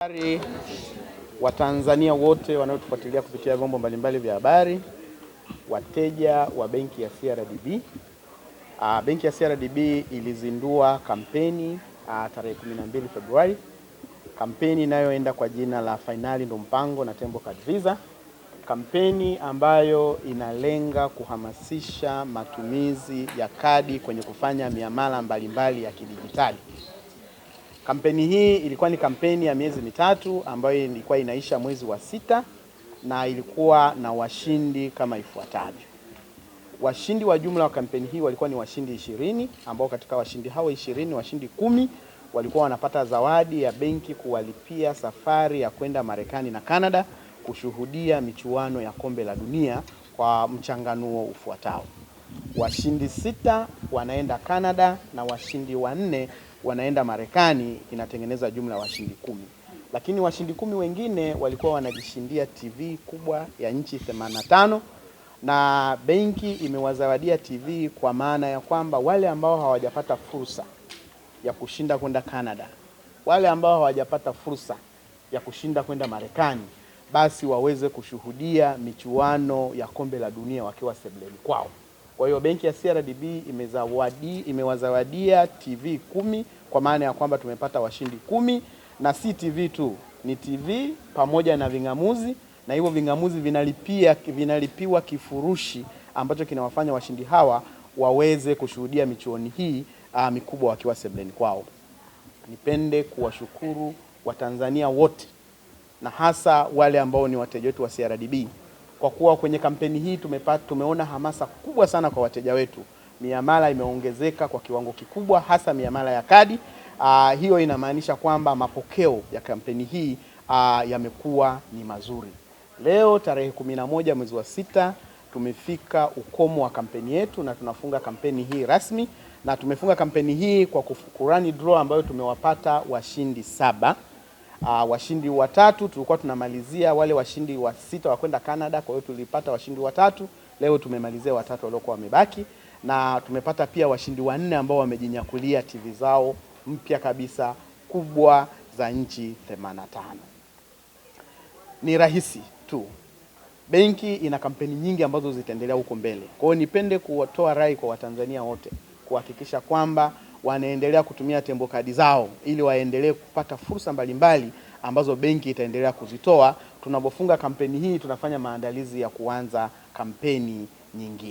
Habari wa Tanzania wote wanaotufuatilia kupitia vyombo mbalimbali vya habari, wateja wa benki ya CRDB. Benki ya CRDB ilizindua kampeni tarehe 12 Februari. Kampeni inayoenda kwa jina la Fainali ndo Mpango na Tembo Card Visa. Kampeni ambayo inalenga kuhamasisha matumizi ya kadi kwenye kufanya miamala mbalimbali ya kidijitali. Kampeni hii ilikuwa ni kampeni ya miezi mitatu ambayo ilikuwa inaisha mwezi wa 6 na ilikuwa na washindi kama ifuatavyo. Washindi wa jumla wa kampeni hii walikuwa ni washindi 20 ambao katika washindi hao 20 washindi 10 walikuwa wanapata zawadi ya benki kuwalipia safari ya kwenda Marekani na Canada kushuhudia michuano ya kombe la dunia kwa mchanganuo ufuatao. Washindi 6 wanaenda Canada na washindi 4 wanaenda Marekani, inatengeneza jumla ya washindi 10. Lakini washindi 10 wengine walikuwa wanajishindia TV kubwa ya inchi 85 na benki imewazawadia TV kwa maana ya kwamba wale ambao hawajapata fursa ya kushinda kwenda Canada, wale ambao hawajapata fursa ya kushinda kwenda Marekani, basi waweze kushuhudia michuano ya kombe la dunia wakiwa sebuleni kwao. Kwa hiyo benki ya CRDB imewazawadia TV 10 kwa maana ya kwamba tumepata washindi 10, na si TV tu, ni TV pamoja na vingamuzi, na hivyo vingamuzi vinalipiwa kifurushi ambacho kinawafanya washindi hawa waweze kushuhudia michuano hii mikubwa wakiwa sebuleni kwao. Nipende kuwashukuru Watanzania wote na hasa wale ambao ni wateja wetu wa CRDB kwa kuwa kwenye kampeni hii tumeona hamasa kubwa sana kwa wateja wetu. Miamala imeongezeka kwa kiwango kikubwa, hasa miamala ya kadi. Hiyo inamaanisha kwamba mapokeo ya kampeni hii yamekuwa ni mazuri. Leo tarehe 11 mwezi wa 6 tumefika ukomo wa kampeni yetu na tunafunga kampeni hii rasmi, na tumefunga kampeni hii kwa kurani draw ambayo tumewapata washindi 7. Washindi 3 tulikuwa tunamalizia wale washindi wa 6 wa kwenda Canada, kwa hiyo tulipata washindi 3. Leo tumemalizia 3 waliokuwa wamebaki, na tumepata pia washindi 4 ambao wamejinyakulia TV zao mpya kabisa kubwa za inchi 85. Ni rahisi tu. Benki ina kampeni nyingi ambazo zitaendelea huko mbele. Kwa hiyo nipende kutoa rai kwa Watanzania wote kuhakikisha kwamba wanaendelea kutumia Tembo kadi zao ili waendelee kupata fursa mbalimbali ambazo benki itaendelea kuzitoa. Tunapofunga kampeni hii tunafanya maandalizi ya kuanza kampeni nyingine.